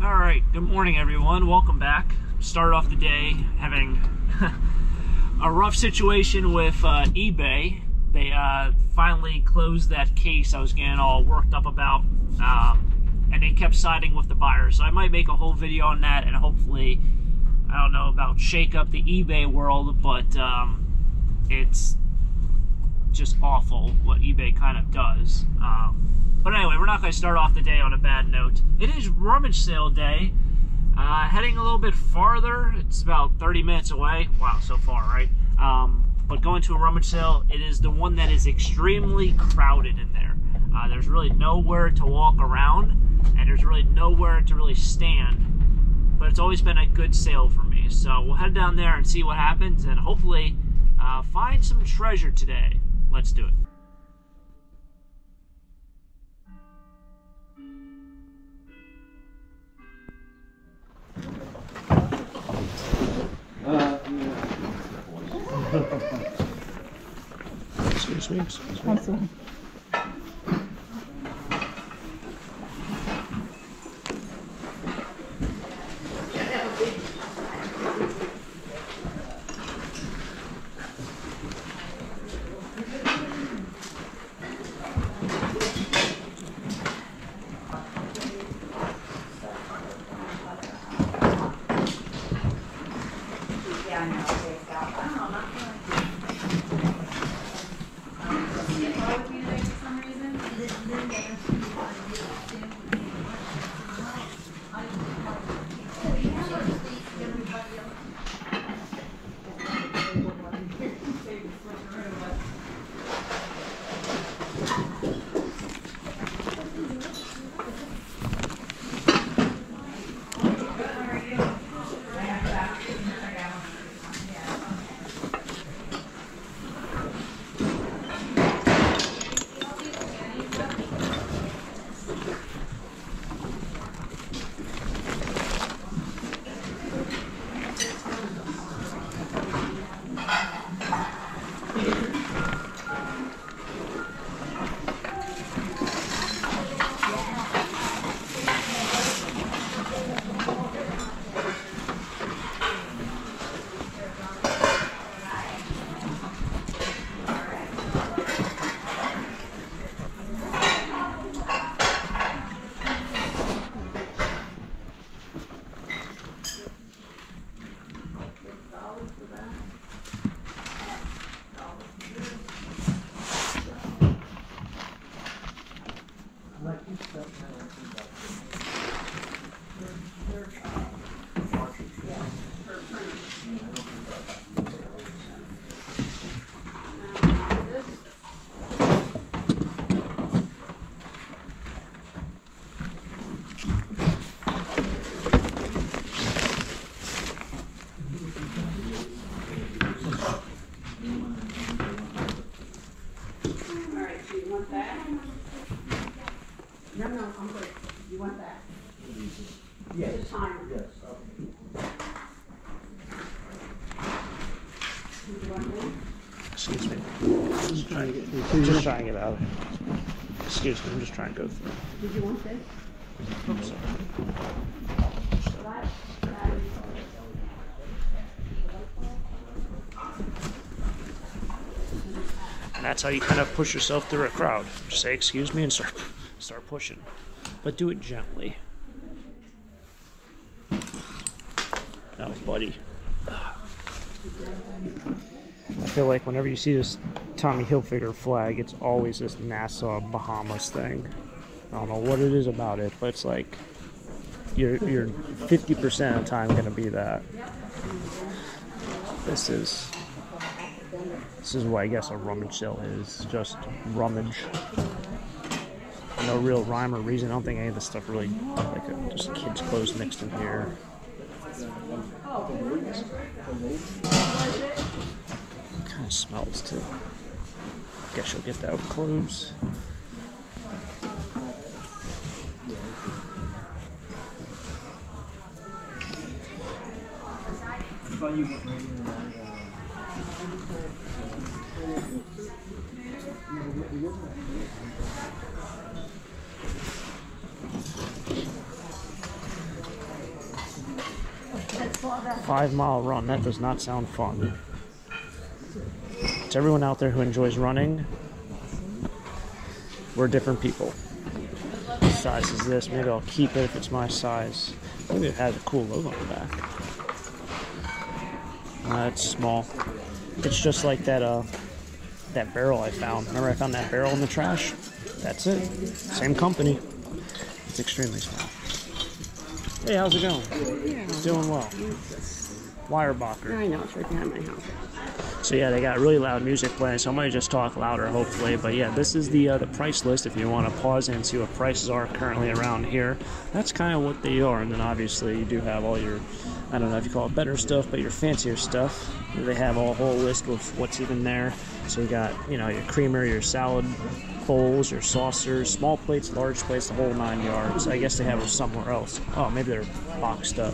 Alright, good morning everyone. Welcome back. Started off the day having a rough situation with eBay. They finally closed that case I was getting all worked up about, and they kept siding with the buyer. So I might make a whole video on that and hopefully, I don't know about shake up the eBay world, but it's just awful what eBay kind of does. But anyway, we're not going to start off the day on a bad note. It is rummage sale day. Heading a little bit farther. It's about 30 minutes away. Wow, so far, right? But going to a rummage sale, it is the one that is extremely crowded in there. There's really nowhere to walk around, and there's really nowhere to really stand. But it's always been a good sale for me. So we'll head down there and see what happens, and hopefully find some treasure today. Let's do it. Excuse me. Awesome. Excuse me. I'm just trying to get out of here. Excuse me, I'm just trying to go through. Did you want this? Oops, sorry. And that's how you kind of push yourself through a crowd. Just say excuse me and start pushing. But do it gently. Oh, buddy. I feel like whenever you see this Tommy Hilfiger flag, it's always this Nassau, Bahamas thing. I don't know what it is about it, but it's like you're 50% of the time going to be that. This is what I guess a rummage sale is, just rummage. No real rhyme or reason. I don't think any of this stuff really, like just kids' clothes mixed in here. Kind of smells too. Guess you'll get that up close. 5-mile run. That does not sound fun. To everyone out there who enjoys running, we're different people. What size is this? Maybe I'll keep it if it's my size. Maybe it has a cool logo on the back. It's small. It's just like that that barrel I found. Remember I found that barrel in the trash? That's it. Same company. It's extremely small. Hey, how's it going? Yeah. Doing well. Weyerbacher. I know, it's right behind my house. So yeah, they got really loud music playing, so I might just talk louder, hopefully. But yeah, this is the price list if you want to pause and see what prices are currently around here. That's kind of what they are, and then obviously you do have all your, I don't know if you call it better stuff, but your fancier stuff. They have a whole list of what's even there. So you got, you know, your creamer, your salad bowls, your saucers, small plates, large plates, the whole 9 yards. I guess they have them somewhere else. Oh, maybe they're boxed up.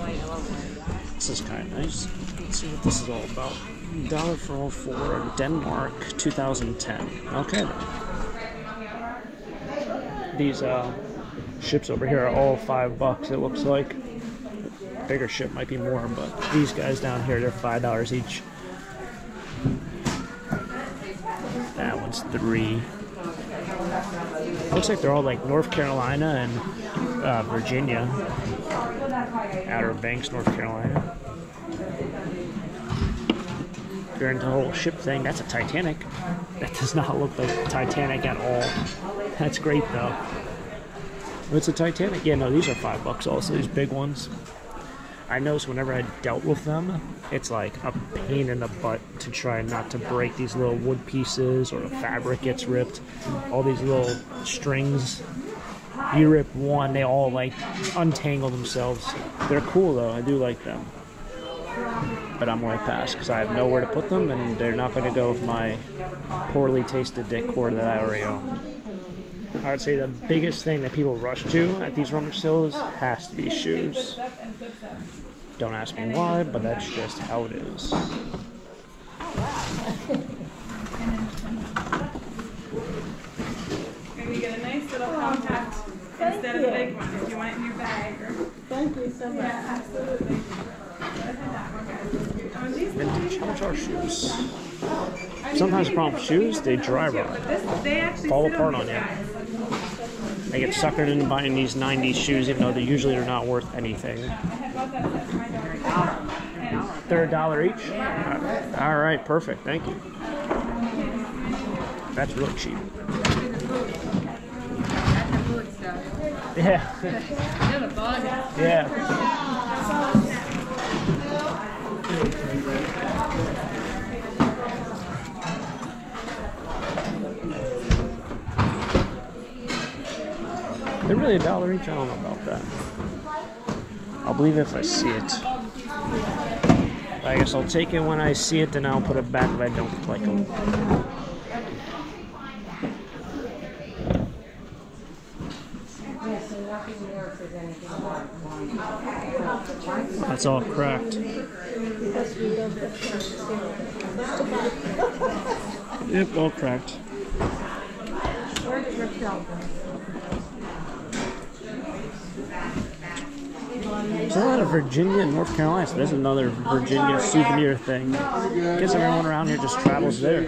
This is kind of nice. Let's see what this is all about. $1 for all 4, Denmark, 2010. Okay then. These ships over here are all $5, it looks like. Bigger ship might be more, but these guys down here, they're $5 each. That one's $3. Looks like they're all like North Carolina and Virginia. Outer Banks, North Carolina. If you're into the whole ship thing, that's a Titanic. That does not look like Titanic at all. That's great though. It's a Titanic. Yeah, no, these are $5 also, these big ones. I noticed whenever I dealt with them, it's like a pain in the butt to try not to break these little wood pieces, or the fabric gets ripped. All these little strings, you rip one, they all like untangle themselves. They're cool though, I do like them. But I'm going to pass because I have nowhere to put them, and they're not going to go with my poorly tasted decor that I already own. I would say the biggest thing that people rush to at these rummage sales has to be shoes. Don't ask me why, but that's just how it is. Maybe get a nice little compact instead of the big one if you want it in your bag. Thank you so much. Yeah, absolutely. Vintage. How much are shoes? Sometimes the problem with shoes, they dry rot. Fall apart on you. I get suckered into buying these 90s shoes, even though they usually are not worth anything. They're $1 each? All right, perfect. Thank you. That's really cheap. Yeah. Yeah. They're really $1 each. I don't know about that. I'll believe it if I see it. I guess I'll take it when I see it, then I'll put it back if I don't like them. That's all cracked. Yep, all cracked. There's a lot of Virginia and North Carolina, so there's another Virginia souvenir thing. I guess everyone around here just travels there.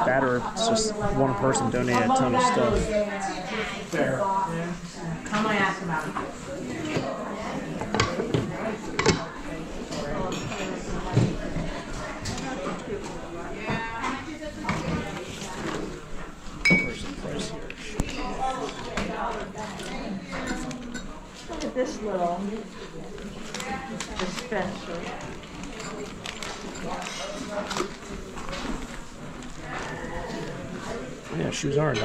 That, or it's just one person donated a ton of stuff. Come on, ask about it. Where's the price here? Look at this little dispenser. Yeah, shoes are $1.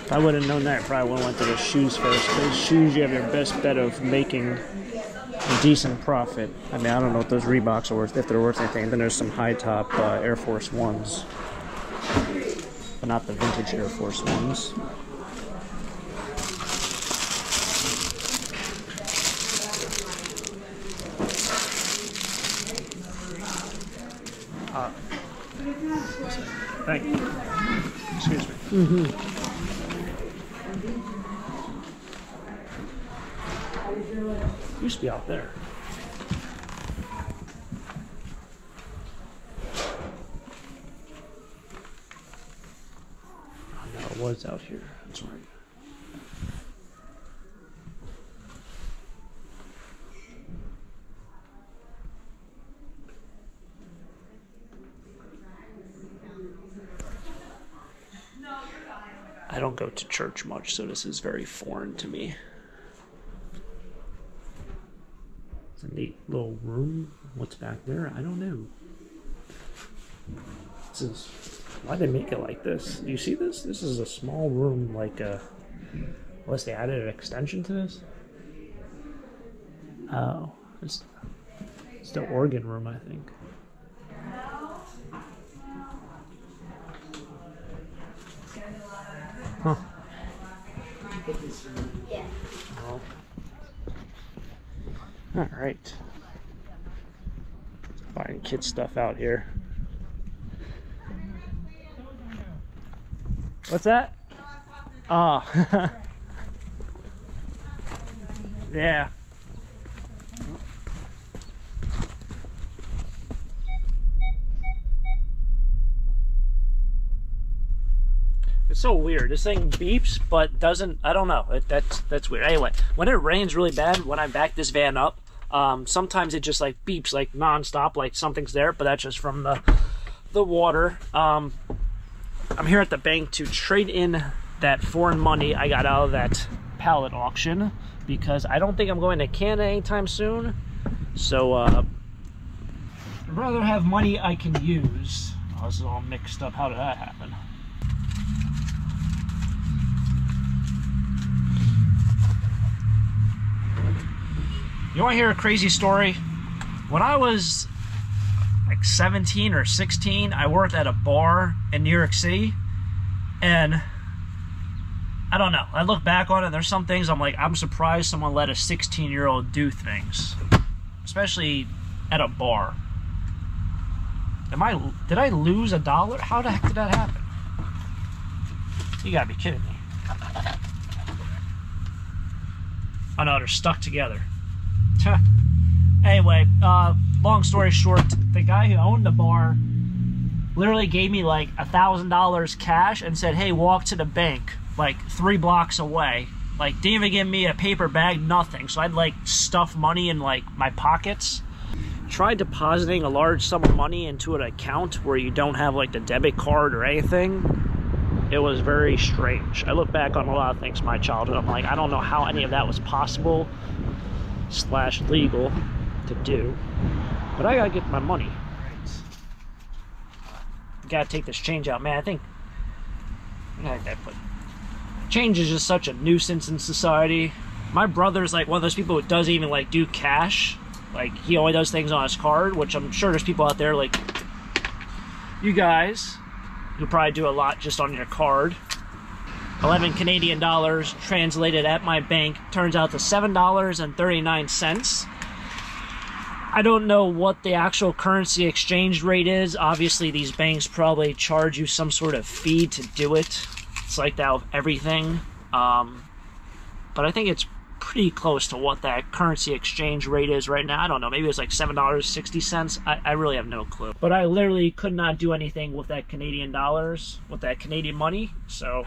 If I would have known that, I probably would have went to the shoes first. Because shoes, you have your best bet of making a decent profit. I mean, I don't know what those Reeboks are worth, if they're worth anything. Then there's some high top Air Force Ones, but not the vintage Air Force Ones. Thank you. Excuse me. Used to be out there. Oh, no, it was out here. That's right. I don't go to church much, so this is very foreign to me. It's a neat little room. What's back there? I don't know. This is... Why'd they make it like this? Do you see this? This is a small room, like a... Unless they added an extension to this? Oh. It's the organ room, I think. Huh. Yeah. Well. Alright. Buying kid stuff out here. What's that? Oh. Yeah. It's so weird. This thing beeps, but doesn't. I don't know. That's weird. Anyway, when it rains really bad, when I back this van up, sometimes it just like beeps like nonstop, like something's there. But that's just from the water. I'm here at the bank to trade in that foreign money I got out of that pallet auction because I don't think I'm going to Canada anytime soon. So I'd rather have money I can use. Oh, this is all mixed up. How did that happen? You want to hear a crazy story? When I was like 17 or 16, I worked at a bar in New York City, and I don't know. I look back on it, and there's some things I'm like, I'm surprised someone let a 16-year-old do things, especially at a bar. Did I lose $1? How the heck did that happen? You gotta be kidding me. Oh no, they're stuck together. Anyway, long story short, the guy who owned the bar literally gave me like $1,000 cash and said, hey, walk to the bank, like 3 blocks away. Like, didn't even give me a paper bag, nothing. So I'd like stuff money in like my pockets. Tried depositing a large sum of money into an account where you don't have like the debit card or anything. It was very strange. I look back on a lot of things in my childhood. I'm like, I don't know how any of that was possible / legal to do, but I gotta get my money. Gotta take this change out, man. I think change is just such a nuisance in society. My brother's like one of those people who doesn't even like do cash. Like, he only does things on his card, which I'm sure there's people out there like you guys who probably do a lot just on your card. 11 Canadian dollars translated at my bank turns out to $7.39. I don't know what the actual currency exchange rate is. Obviously, these banks probably charge you some sort of fee to do it. It's like that with everything. But I think it's pretty close to what that currency exchange rate is right now. I don't know. Maybe it's like $7.60. I really have no clue. But I literally could not do anything with that Canadian dollars, with that Canadian money. So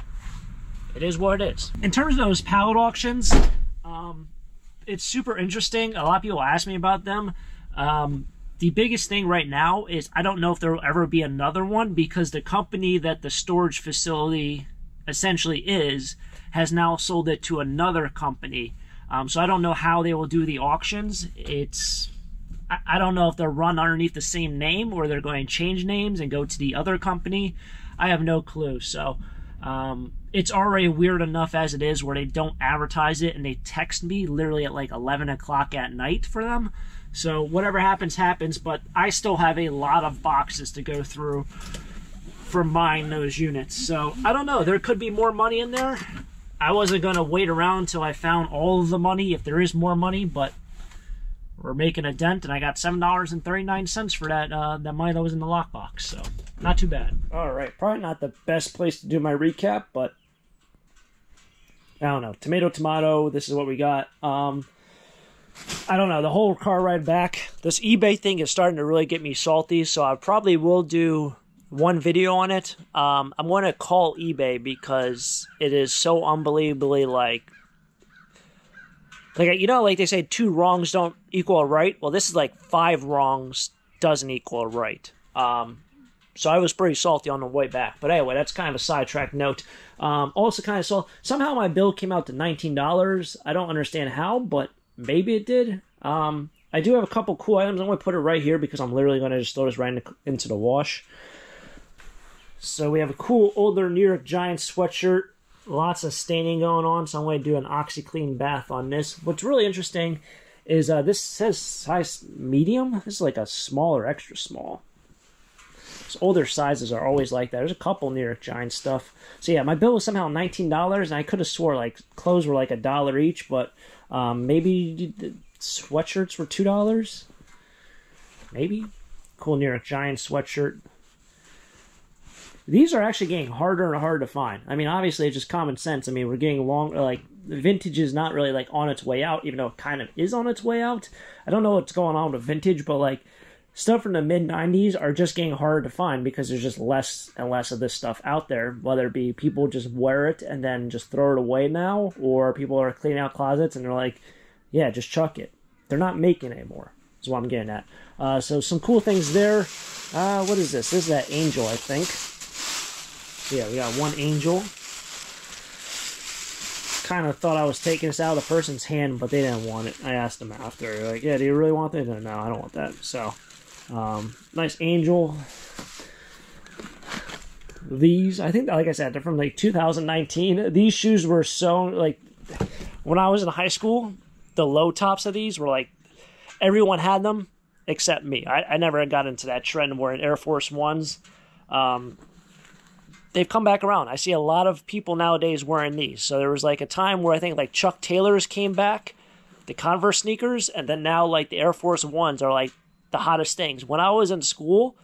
it is what it is. In terms of those pallet auctions, it's super interesting. A lot of people ask me about them. The biggest thing right now is I don't know if there will ever be another one because the company that the storage facility essentially is has now sold it to another company. So I don't know how they will do the auctions. I don't know if they'll run underneath the same name or they're going to change names and go to the other company. I have no clue. So it's already weird enough as it is where they don't advertise it and they text me literally at like 11 o'clock at night for them. So whatever happens, happens, but I still have a lot of boxes to go through for buying those units. So I don't know, there could be more money in there. I wasn't going to wait around until I found all of the money if there is more money, but we're making a dent and I got $7.39 for that that money that was in the lockbox, so not too bad. All right, probably not the best place to do my recap, but I don't know. Tomato, tomato, this is what we got. I don't know, the whole car ride back, this eBay thing is starting to really get me salty, so I probably will do one video on it. I'm going to call eBay because it is so unbelievably like, you know, like they say 2 wrongs don't equal a right. Well, this is like 5 wrongs doesn't equal a right. So I was pretty salty on the way back. But anyway, that's kind of a sidetrack note. Also kind of salty. Somehow my bill came out to $19. I don't understand how, but maybe it did. I do have a couple cool items. I'm going to put it right here because I'm literally going to just throw this right into the wash. So we have a cool older New York Giants sweatshirt. Lots of staining going on, so I'm going to do an OxyClean bath on this. What's really interesting is this says size medium. This is like a small or extra small. So older sizes are always like that. There's a couple New York Giants stuff. So yeah, my bill was somehow $19, and I could have swore like clothes were like $1 each, but maybe the sweatshirts were $2. Maybe. Cool New York Giants sweatshirt. These are actually getting harder and harder to find. I mean, obviously, it's just common sense. I mean, we're getting like, vintage is not really, like, on its way out, even though it kind of is on its way out. I don't know what's going on with vintage, but, like, stuff from the mid-90s are just getting harder to find because there's just less and less of this stuff out there, whether it be people just wear it and then just throw it away now, or people are cleaning out closets and they're like, yeah, just chuck it. They're not making it anymore, is what I'm getting at. So some cool things there. What is this? This is that Angel, I think. Yeah, we got one Angel. Kind of thought I was taking this out of the person's hand, but they didn't want it. I asked them after. They're like, yeah, do you really want that? No, I don't want that. So, nice Angel. These, I think, like I said, they're from like 2019. These shoes were so, like, when I was in high school, the low tops of these were like, everyone had them except me. I never got into that trend wearing Air Force Ones. They've come back around. I see a lot of people nowadays wearing these. So there was like a time where I think like Chuck Taylors came back, the Converse sneakers, and then now like the Air Force Ones are like the hottest things. When I was in school,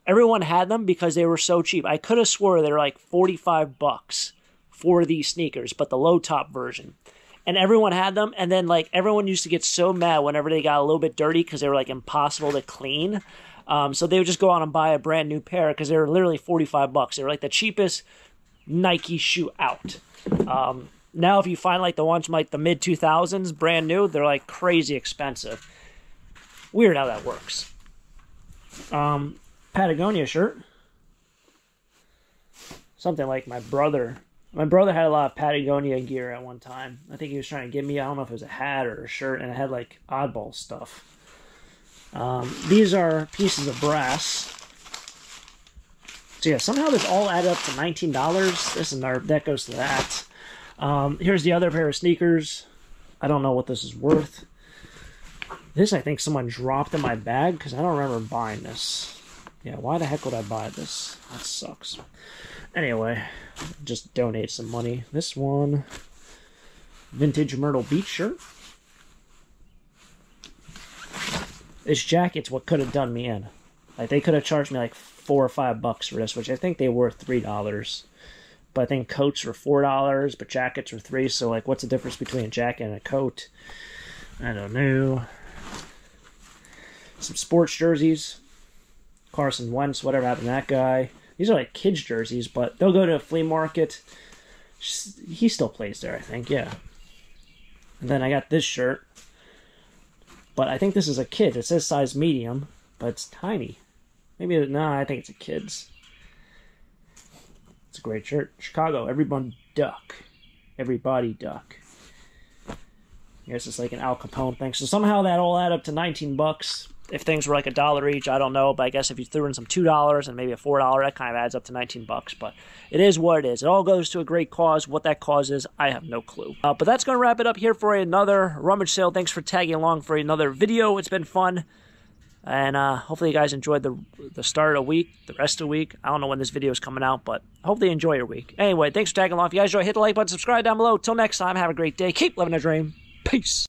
everyone had them because they were so cheap. I could have swore they were like $45 for these sneakers, but the low top version. And everyone had them, and then like everyone used to get so mad whenever they got a little bit dirty because they were like impossible to clean. So they would just go out and buy a brand new pair because they were literally $45. They were like the cheapest Nike shoe out. Now if you find like the ones from like the mid 2000s brand new, they're like crazy expensive. Weird how that works. Patagonia shirt. Something like my brother. My brother had a lot of Patagonia gear at one time. I think he was trying to give me, I don't know if it was a hat or a shirt, and it had like oddball stuff. These are pieces of brass. So yeah, somehow this all added up to $19. This is that goes to that. Here's the other pair of sneakers. I don't know what this is worth. This I think someone dropped in my bag because I don't remember buying this. Yeah, why the heck would I buy this? That sucks. Anyway, just donate some money. This one, vintage Myrtle Beach shirt. This jacket's what could have done me in. Like, they could have charged me like $4 or $5 for this, which I think they were $3. But I think coats were $4, but jackets were $3. So, like, what's the difference between a jacket and a coat? I don't know. Some sports jerseys. Carson Wentz, whatever happened to that guy. These are like kids' jerseys, but they'll go to a flea market. He still plays there, I think, yeah. And then I got this shirt. But I think this is a kid. It says size medium, but it's tiny. Maybe, no, I think it's a kid's. It's a great shirt. Chicago, everyone duck. Everybody duck. I guess it's like an Al Capone thing. So somehow that all add up to $19. If things were like $1 each, I don't know. But I guess if you threw in some $2 and maybe a $4, that kind of adds up to $19. But it is what it is. It all goes to a great cause. What that cause is, I have no clue. But that's going to wrap it up here for another rummage sale. Thanks for tagging along for another video. It's been fun. And hopefully you guys enjoyed the start of the week, the rest of the week. I don't know when this video is coming out, but hopefully you enjoy your week. Anyway, thanks for tagging along. If you guys enjoy, hit the like button, subscribe down below. Till next time, have a great day. Keep living a dream. Peace.